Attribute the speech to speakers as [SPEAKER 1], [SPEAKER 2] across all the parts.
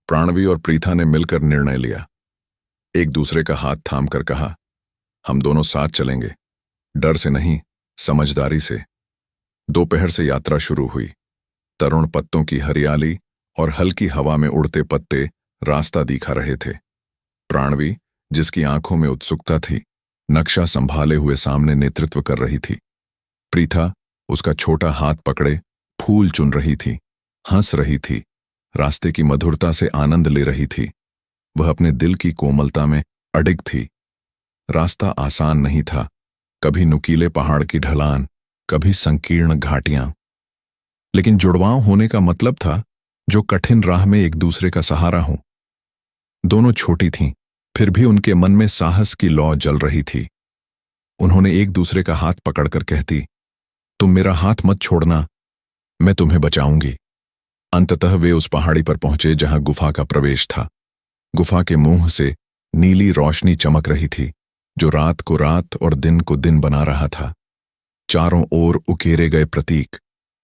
[SPEAKER 1] प्राणवी और प्रीथा ने मिलकर निर्णय लिया। एक दूसरे का हाथ थाम कर कहा, हम दोनों साथ चलेंगे, डर से नहीं, समझदारी से। दोपहर से यात्रा शुरू हुई। तरुण पत्तों की हरियाली और हल्की हवा में उड़ते पत्ते रास्ता दिखा रहे थे। प्राणवी, जिसकी आंखों में उत्सुकता थी, नक्शा संभाले हुए सामने नेतृत्व कर रही थी। प्रीथा उसका छोटा हाथ पकड़े फूल चुन रही थी, हंस रही थी, रास्ते की मधुरता से आनंद ले रही थी। वह अपने दिल की कोमलता में अडिग थी। रास्ता आसान नहीं था, कभी नुकीले पहाड़ की ढलान, कभी संकीर्ण घाटियां। लेकिन जुड़वांव होने का मतलब था जो कठिन राह में एक दूसरे का सहारा हो। दोनों छोटी थीं, फिर भी उनके मन में साहस की लौ जल रही थी। उन्होंने एक दूसरे का हाथ पकड़कर कहती, तुम मेरा हाथ मत छोड़ना, मैं तुम्हें बचाऊंगी। अंततः वे उस पहाड़ी पर पहुंचे जहां गुफा का प्रवेश था। गुफा के मुंह से नीली रोशनी चमक रही थी, जो रात को रात और दिन को दिन बना रहा था। चारों ओर उकेरे गए प्रतीक,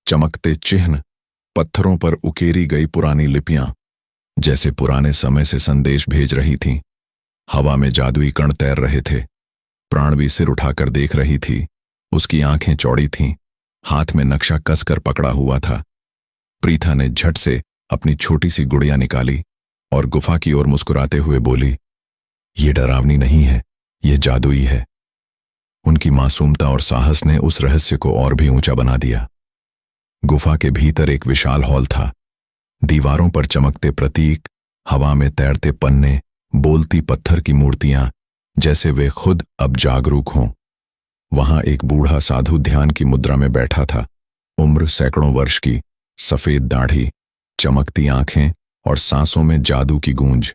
[SPEAKER 1] चमकते चिन्ह, पत्थरों पर उकेरी गई पुरानी लिपियां, जैसे पुराने समय से संदेश भेज रही थीं। हवा में जादुई कण तैर रहे थे। प्राणवी सिर उठाकर देख रही थी। उसकी आंखें चौड़ी थीं, हाथ में नक्शा कसकर पकड़ा हुआ था। प्रीथा ने झट से अपनी छोटी सी गुड़िया निकाली और गुफा की ओर मुस्कुराते हुए बोली, ये डरावनी नहीं है, ये जादुई है। उनकी मासूमता और साहस ने उस रहस्य को और भी ऊंचा बना दिया। गुफा के भीतर एक विशाल हॉल था। दीवारों पर चमकते प्रतीक, हवा में तैरते पन्ने, बोलती पत्थर की मूर्तियां, जैसे वे खुद अब जागरूक हों। वहां एक बूढ़ा साधु ध्यान की मुद्रा में बैठा था। उम्र सैकड़ों वर्ष की, सफेद दाढ़ी, चमकती आंखें और सांसों में जादू की गूंज।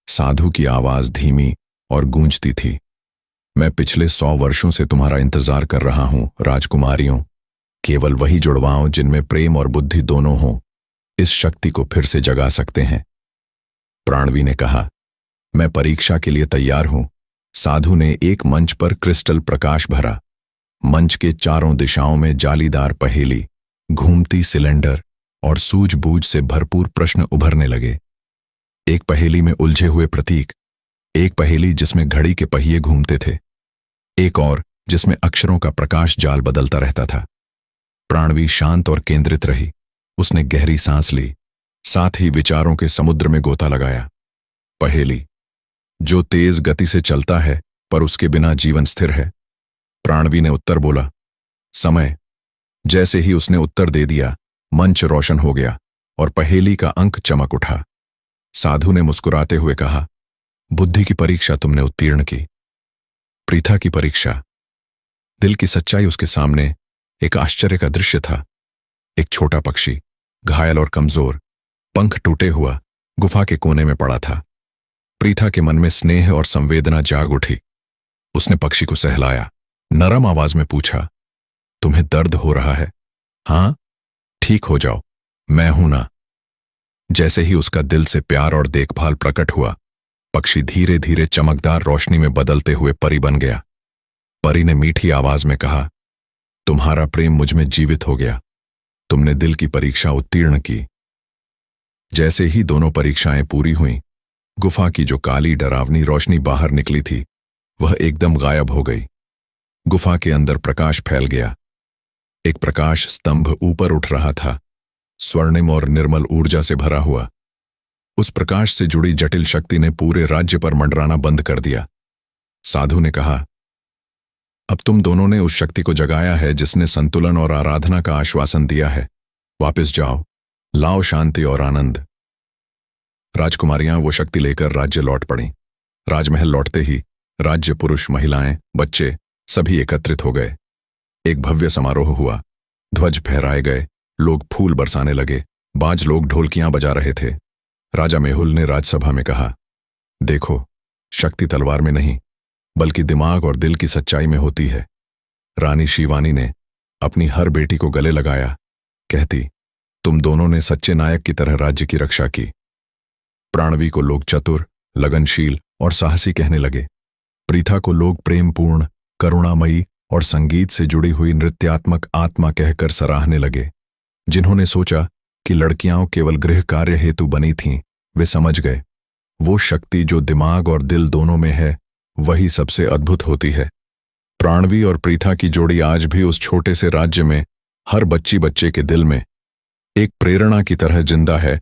[SPEAKER 1] साधु की आवाज धीमी और गूंजती थी, मैं पिछले 100 वर्षों से तुम्हारा इंतजार कर रहा हूं, राजकुमारियों। केवल वही जुड़वांव जिनमें प्रेम और बुद्धि दोनों हों, इस शक्ति को फिर से जगा सकते हैं। प्राणवी ने कहा, मैं परीक्षा के लिए तैयार हूं। साधु ने एक मंच पर क्रिस्टल प्रकाश भरा। मंच के चारों दिशाओं में जालीदार पहेली, घूमती सिलेंडर और सूझबूझ से भरपूर प्रश्न उभरने लगे। एक पहेली में उलझे हुए प्रतीक, एक पहेली जिसमें घड़ी के पहिए घूमते थे, एक और जिसमें अक्षरों का प्रकाश जाल बदलता रहता था। प्राणवी शांत और केंद्रित रही। उसने गहरी सांस ली, साथ ही विचारों के समुद्र में गोता लगाया। पहेली, जो तेज गति से चलता है पर उसके बिना जीवन स्थिर है। प्राणवी ने उत्तर बोला, समय। जैसे ही उसने उत्तर दे दिया, मंच रोशन हो गया और पहेली का अंक चमक उठा। साधु ने मुस्कुराते हुए कहा, बुद्धि की परीक्षा तुमने उत्तीर्ण की। प्रीथा की परीक्षा। दिल की सच्चाई उसके सामने एक आश्चर्य का दृश्य था। एक छोटा पक्षी, घायल और कमजोर, पंख टूटे हुआ, गुफा के कोने में पड़ा था। प्रीथा के मन में स्नेह और संवेदना जाग उठी। उसने पक्षी को सहलाया, नरम आवाज में पूछा, तुम्हें दर्द हो रहा है? हां, ठीक हो जाओ, मैं हूं ना। जैसे ही उसका दिल से प्यार और देखभाल प्रकट हुआ, पक्षी धीरे धीरे चमकदार रोशनी में बदलते हुए परी बन गया। परी ने मीठी आवाज में कहा, तुम्हारा प्रेम मुझ में जीवित हो गया। तुमने दिल की परीक्षा उत्तीर्ण की। जैसे ही दोनों परीक्षाएं पूरी हुईं, गुफा की जो काली डरावनी रोशनी बाहर निकली थी, वह एकदम गायब हो गई। गुफा के अंदर प्रकाश फैल गया। एक प्रकाश स्तंभ ऊपर उठ रहा था, स्वर्णिम और निर्मल ऊर्जा से भरा हुआ। उस प्रकाश से जुड़ी जटिल शक्ति ने पूरे राज्य पर मंडराना बंद कर दिया। साधु ने कहा, अब तुम दोनों ने उस शक्ति को जगाया है जिसने संतुलन और आराधना का आश्वासन दिया है। वापस जाओ, लाओ शांति और आनंद। राजकुमारियां वो शक्ति लेकर राज्य लौट पड़ीं। राजमहल लौटते ही राज्य, पुरुष, महिलाएं, बच्चे सभी एकत्रित हो गए। एक भव्य समारोह हुआ। ध्वज फहराए गए, लोग फूल बरसाने लगे, बाज लोग ढोलकियां बजा रहे थे। राजा मेहुल ने राजसभा में कहा, देखो, शक्ति तलवार में नहीं बल्कि दिमाग और दिल की सच्चाई में होती है। रानी शिवानी ने अपनी हर बेटी को गले लगाया, कहती, तुम दोनों ने सच्चे नायक की तरह राज्य की रक्षा की। प्राणवी को लोग चतुर, लगनशील और साहसी कहने लगे। प्रीथा को लोग प्रेमपूर्ण, करुणामयी और संगीत से जुड़ी हुई नृत्यात्मक आत्मा कहकर सराहने लगे। जिन्होंने सोचा कि लड़कियां केवल गृह कार्य हेतु बनी थीं, वे समझ गए, वो शक्ति जो दिमाग और दिल दोनों में है, वही सबसे अद्भुत होती है। प्राणवी और प्रीथा की जोड़ी आज भी उस छोटे से राज्य में, हर बच्चे के दिल में एक प्रेरणा की तरह जिंदा है,